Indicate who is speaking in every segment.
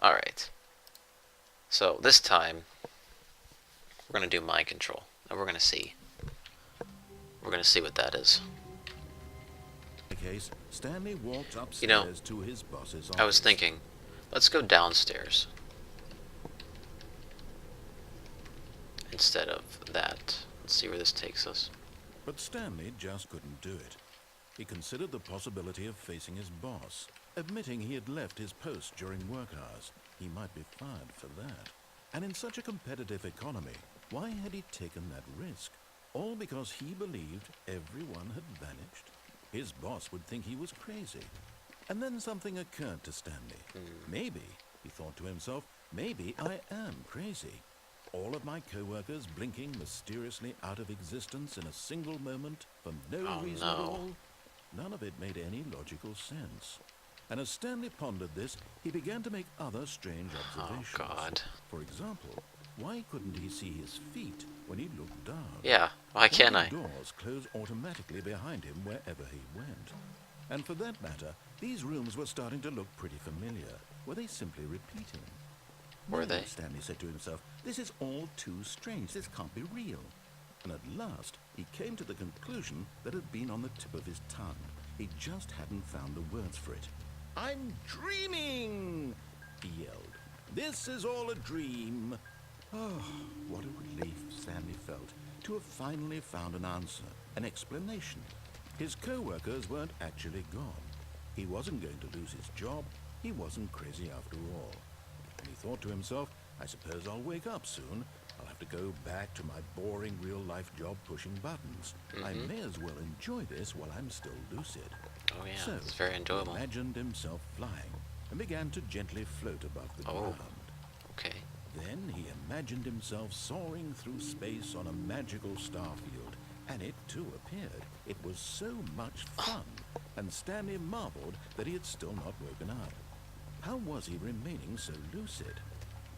Speaker 1: Alright. So this time, we're going to do mind control. And we're going to see. We're going to see what that is.
Speaker 2: Case, Stanley walked upstairs
Speaker 1: You know,
Speaker 2: to his boss's office.
Speaker 1: I was thinking, let's go downstairs. Instead of that. Let's see where this takes us.
Speaker 2: But Stanley just couldn't do it. He considered the possibility of facing his boss, admitting he had left his post during work hours. He might be fired for that. And in such a competitive economy, why had he taken that risk? All because he believed everyone had vanished? His boss would think he was crazy. And then something occurred to Stanley. Maybe, he thought to himself, maybe I am crazy. All of my co-workers blinking mysteriously out of existence in a single moment for no reason at all. None of it made any logical sense. And as Stanley pondered this, he began to make other strange observations.
Speaker 1: Oh, God.
Speaker 2: For example, why couldn't he see his feet when he looked down?
Speaker 1: Yeah, why can't I?
Speaker 2: Doors close automatically behind him wherever he went. And for that matter, these rooms were starting to look pretty familiar. Were they simply repeating?
Speaker 1: Were they?
Speaker 2: Stanley said to himself, this is all too strange. This can't be real. And at last, he came to the conclusion that had been on the tip of his tongue. He just hadn't found the words for it. I'm dreaming, he yelled. This is all a dream. Oh, what a relief Stanley felt to have finally found an answer, an explanation. His co-workers weren't actually gone. He wasn't going to lose his job. He wasn't crazy after all. And he thought to himself, I suppose I'll wake up soon. I'll have to go back to my boring real-life job pushing buttons. I may as well enjoy this while I'm still lucid.
Speaker 1: Oh yeah,
Speaker 2: So,
Speaker 1: it's very enjoyable.
Speaker 2: he imagined himself flying and began to gently float above the ground.
Speaker 1: Okay.
Speaker 2: Then he imagined himself soaring through space on a magical starfield, and it too appeared. It was so much fun, and Stanley marveled that he had still not woken up. How was he remaining so lucid?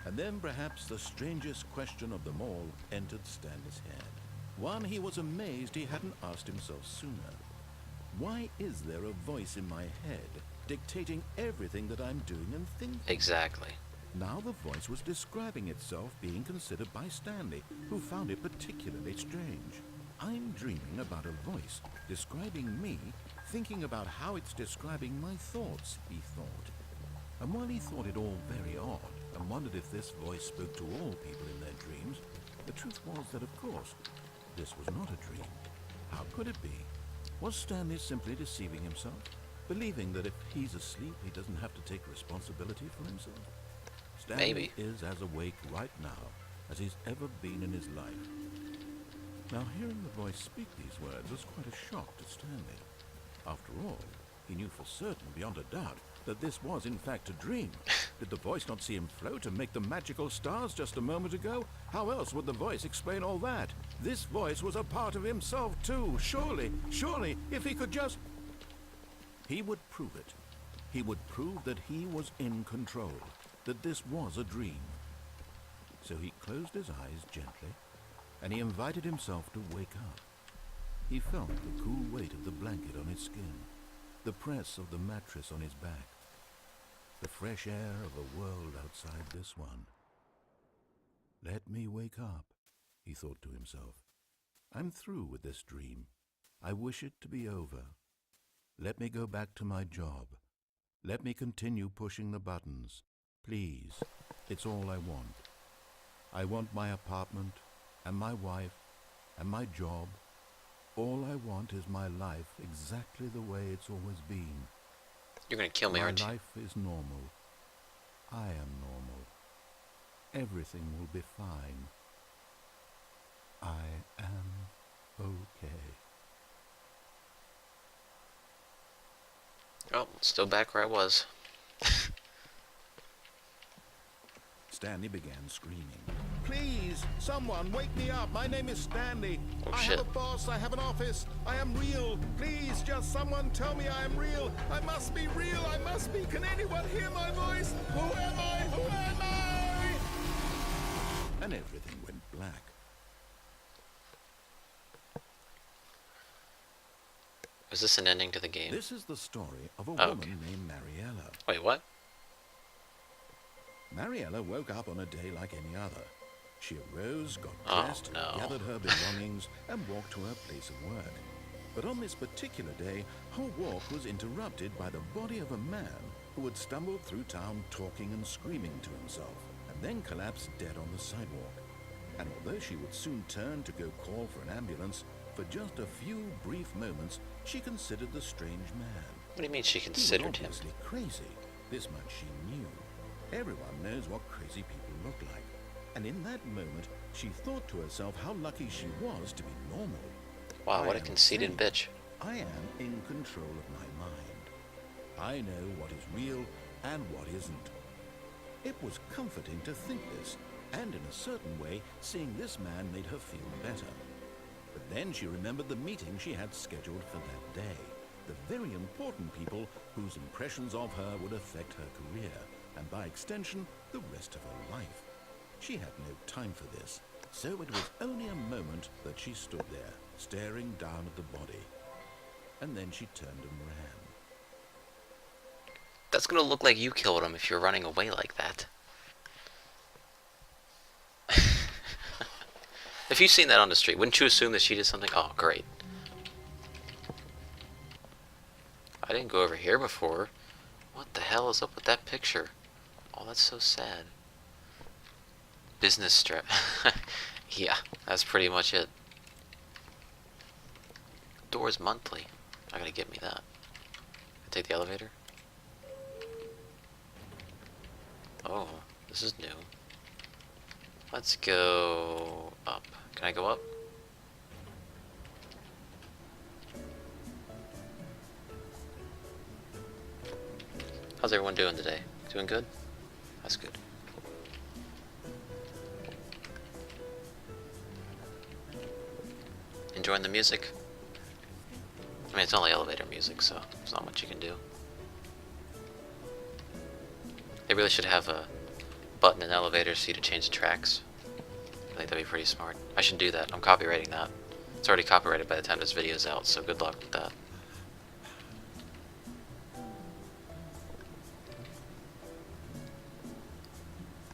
Speaker 2: And then perhaps the strangest question of them all entered Stanley's head. One he was amazed he hadn't asked himself sooner. Why is there a voice in my head dictating everything that I'm doing and thinking?
Speaker 1: Exactly.
Speaker 2: Now the voice was describing itself being considered by Stanley, who found it particularly strange. I'm dreaming about a voice describing me, thinking about how it's describing my thoughts, he thought. And while he thought it all very odd, and wondered if this voice spoke to all people in their dreams, the truth was that, of course, this was not a dream. How could it be? Was Stanley simply deceiving himself, believing that if he's asleep, he doesn't have to take responsibility for himself? Stanley is as awake right now as he's ever been in his life. Now, hearing the voice speak these words was quite a shock to Stanley. After all, he knew for certain, beyond a doubt, that this was in fact a dream. Did the voice not see him float and make the magical stars just a moment ago? How else would the voice explain all that? This voice was a part of himself too. Surely, if he could just... He would prove it. He would prove that he was in control, that this was a dream. So he closed his eyes gently, and he invited himself to wake up. He felt the cool weight of the blanket on his skin, the press of the mattress on his back, the fresh air of a world outside this one. Let me wake up, he thought to himself. I'm through with this dream. I wish it to be over. Let me go back to my job. Let me continue pushing the buttons. Please, it's all I want. I want my apartment, and my wife, and my job. All I want is my life exactly the way it's always been.
Speaker 1: You're gonna kill me, aren't you?
Speaker 2: My life is normal. I am normal. Everything will be fine. I am okay.
Speaker 1: Oh, still back where I was.
Speaker 2: Stanley began screaming. Please, someone, wake me up. My name is Stanley. I have a boss. I have an office. I am real. Please, just someone tell me I am real. I must be real. I must be. Can anyone hear my voice? Who am I? Who am I? And everything went black.
Speaker 1: Is this an ending to the game?
Speaker 2: This is the story of a woman named Mariella.
Speaker 1: Wait, what?
Speaker 2: Mariella woke up on a day like any other. She arose, got
Speaker 1: Oh,
Speaker 2: dressed,
Speaker 1: no.
Speaker 2: gathered her belongings, and walked to her place of work. But on this particular day, her walk was interrupted by the body of a man who had stumbled through town talking and screaming to himself, and then collapsed dead on the sidewalk. And although she would soon turn to go call for an ambulance, for just a few brief moments, she considered the strange man.
Speaker 1: What do you mean she
Speaker 2: He was
Speaker 1: considered him?
Speaker 2: obviously crazy. This much she knew. Everyone knows what crazy people look like. And in that moment, she thought to herself how lucky she was to be normal.
Speaker 1: Wow, what
Speaker 2: I
Speaker 1: a
Speaker 2: am
Speaker 1: conceited
Speaker 2: sane.
Speaker 1: bitch.
Speaker 2: I am in control of my mind. I know what is real and what isn't. It was comforting to think this, and in a certain way, seeing this man made her feel better. But then she remembered the meeting she had scheduled for that day. The very important people whose impressions of her would affect her career, and by extension, the rest of her life. She had no time for this, so it was only a moment that she stood there, staring down at the body. And then she turned and ran.
Speaker 1: That's gonna look like you killed him if you're running away like that. If you've seen that on the street, wouldn't you assume that she did something? Oh, great. I didn't go over here before. What the hell is up with that picture? Oh, that's so sad. Business strip. Yeah, that's pretty much it. Doors monthly. I gotta get me that. I take the elevator. Oh, this is new. Let's go up. Can I go up? How's everyone doing today? Doing good? That's good. Enjoying the music? I mean, it's only elevator music, so there's not much you can do. They really should have a button in elevators for you to change the tracks. I think that'd be pretty smart. I should do that. I'm copywriting that. It's already copyrighted by the time this video's out, so good luck with that.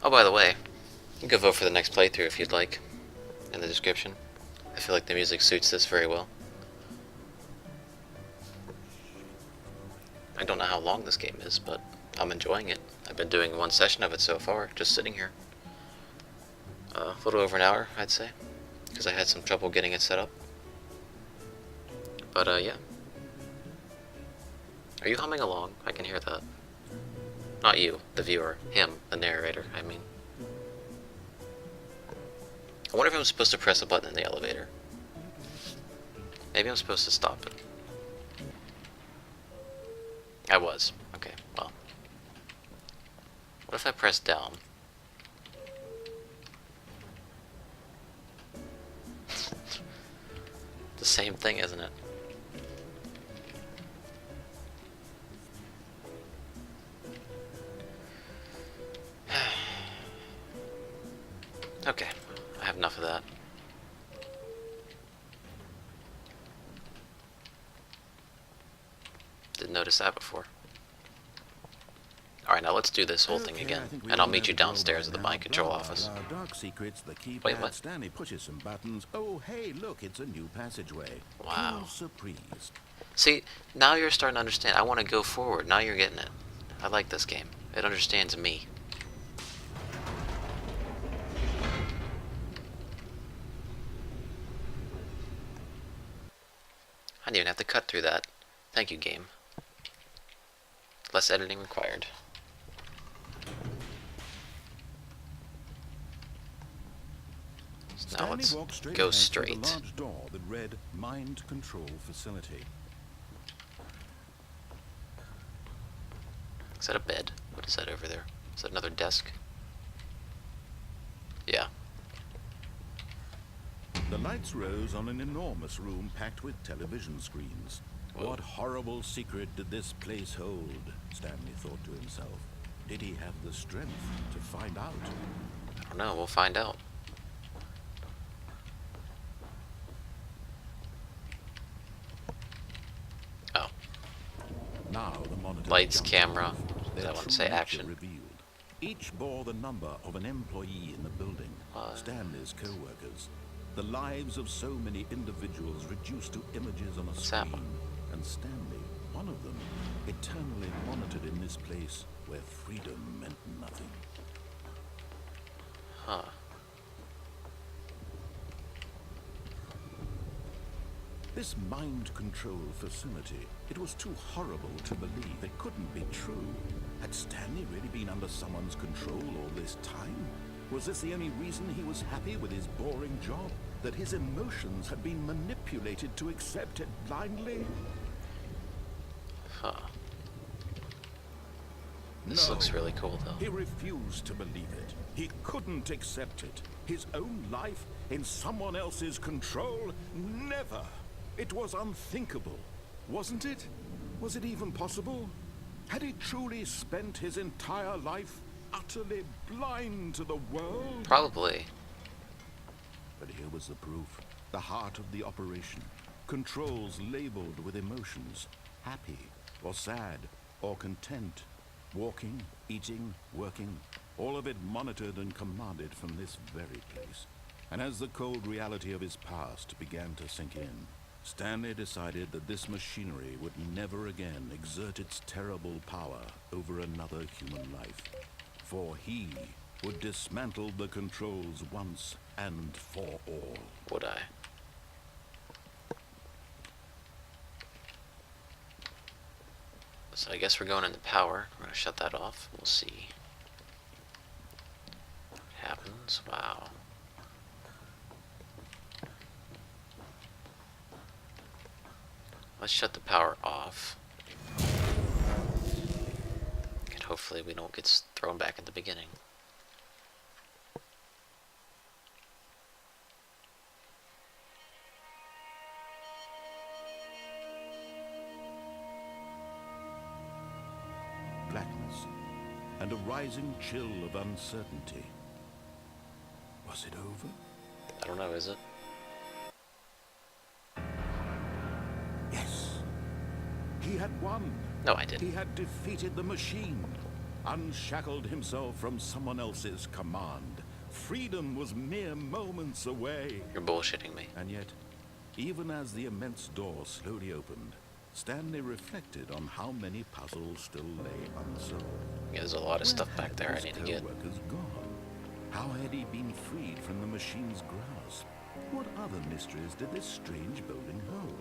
Speaker 1: Oh, by the way, you can vote for the next playthrough if you'd like, in the description. I feel like the music suits this very well. I don't know how long this game is, but I'm enjoying it. I've been doing one session of it so far, just sitting here. A little over an hour, I'd say, because I had some trouble getting it set up. But, yeah. Are you humming along? I can hear that. Not you, the viewer. Him, the narrator, I mean. I wonder if I'm supposed to press a button in the elevator. Maybe I'm supposed to stop it. I was. Okay, well. What if I press down? The same thing, isn't it? Okay, I have enough of that. Didn't notice that before. Alright, now let's do this whole thing again, and I'll meet you downstairs at the mind control office.
Speaker 2: Dark secrets, the keypad.
Speaker 1: Wait, what?
Speaker 2: Stanley pushes some buttons. Oh, hey, look, it's a new passageway.
Speaker 1: Wow.
Speaker 2: Cool surprise.
Speaker 1: See, now you're starting to understand. I want to go forward. Now you're getting it. I like this game. It understands me. I didn't even have to cut through that. Thank you, game. Less editing required. So now
Speaker 2: Stanley
Speaker 1: let's
Speaker 2: walked straight
Speaker 1: go
Speaker 2: ahead through
Speaker 1: straight.
Speaker 2: the large door that read Mind Control Facility.
Speaker 1: Is that a bed? What is that over there? Is that another desk? Yeah.
Speaker 2: The lights rose on an enormous room packed with television screens.
Speaker 1: Whoa.
Speaker 2: What horrible secret did this place hold? Stanley thought to himself. Did he have the strength to find out?
Speaker 1: I don't know. We'll find out.
Speaker 2: Now the monitor
Speaker 1: Lights,
Speaker 2: jumped
Speaker 1: camera.
Speaker 2: off.
Speaker 1: Did
Speaker 2: Their
Speaker 1: I want to
Speaker 2: true
Speaker 1: say
Speaker 2: nature
Speaker 1: action?
Speaker 2: revealed. Each bore the number of an employee in the building, Stanley's co-workers. The lives of so many individuals reduced to images on a screen, and Stanley, one of them, eternally monitored in this place where freedom meant nothing.
Speaker 1: Huh.
Speaker 2: This mind control facility, it was too horrible to believe. It couldn't be true. Had Stanley really been under someone's control all this time? Was this the only reason he was happy with his boring job? That his emotions had been manipulated to accept it blindly?
Speaker 1: Huh. This looks really cool, though.
Speaker 2: He refused to believe it. He couldn't accept it. His own life in someone else's control? Never! It was unthinkable, wasn't it? Was it even possible? Had he truly spent his entire life utterly blind to the world?
Speaker 1: Probably.
Speaker 2: But here was the proof. The heart of the operation. Controls labeled with emotions. Happy, or sad, or content. Walking, eating, working. All of it monitored and commanded from this very place. And as the cold reality of his past began to sink in, Stanley decided that this machinery would never again exert its terrible power over another human life. For he would dismantle the controls once and for all.
Speaker 1: Would I? So I guess we're going into power. We're going to shut that off. We'll see what happens. Wow. Let's shut the power off. And hopefully we don't get thrown back at the beginning.
Speaker 2: Blackness and a rising chill of uncertainty. Was it over?
Speaker 1: I don't know, is it?
Speaker 2: Yes. He had won.
Speaker 1: No, I didn't.
Speaker 2: He had defeated the machine, unshackled himself from someone else's command. Freedom was mere moments away.
Speaker 1: You're bullshitting me.
Speaker 2: And yet, even as the immense door slowly opened, Stanley reflected on how many puzzles still lay unsolved.
Speaker 1: Yeah, there's a lot of stuff back there I need to get.
Speaker 2: Co-workers gone? How had he been freed from the machine's grasp? What other mysteries did this strange building hold?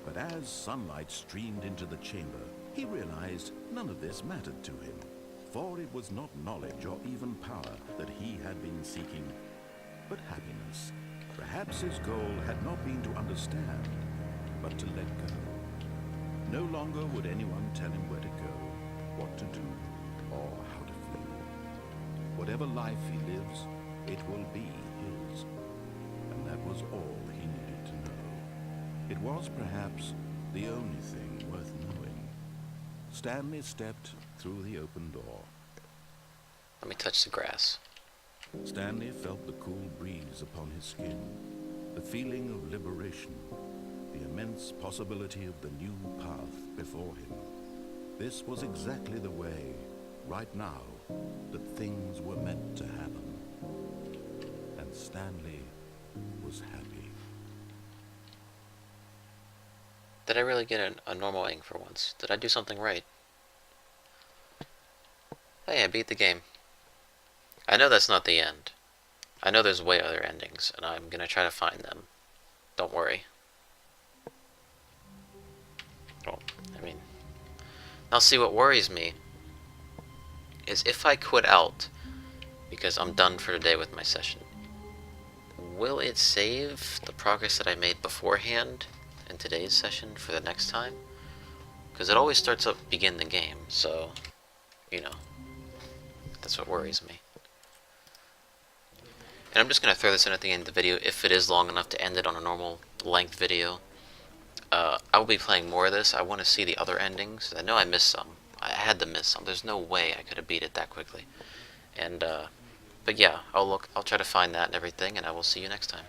Speaker 2: But as sunlight streamed into the chamber, he realized none of this mattered to him. For it was not knowledge or even power that he had been seeking, but happiness. Perhaps his goal had not been to understand, but to let go. No longer would anyone tell him where to go, what to do, or how to feel. Whatever life he lives, it will be his. And that was all he needed to know. It was perhaps the only thing worth knowing. Stanley stepped through the open door.
Speaker 1: Let me touch the grass.
Speaker 2: Stanley felt the cool breeze upon his skin, the feeling of liberation, the immense possibility of the new path before him. This was exactly the way, right now, that things were meant to happen. And Stanley was happy.
Speaker 1: Did I really get a normal ending for once? Did I do something right? Hey, I beat the game. I know that's not the end. I know there's way other endings, and I'm gonna try to find them. Don't worry. Well, I mean... Now see, what worries me is if I quit out because I'm done for the day with my session, will it save the progress that I made beforehand in today's session for the next time? Because it always starts up begin the game, so, you know, that's what worries me. And I'm just going to throw this in at the end of the video if it is long enough to end it on a normal length video. I will be playing more of this. I want to see the other endings. I know I missed some. I had to miss some. There's no way I could have beat it that quickly. And, but yeah, I'll try to find that and everything, and I will see you next time.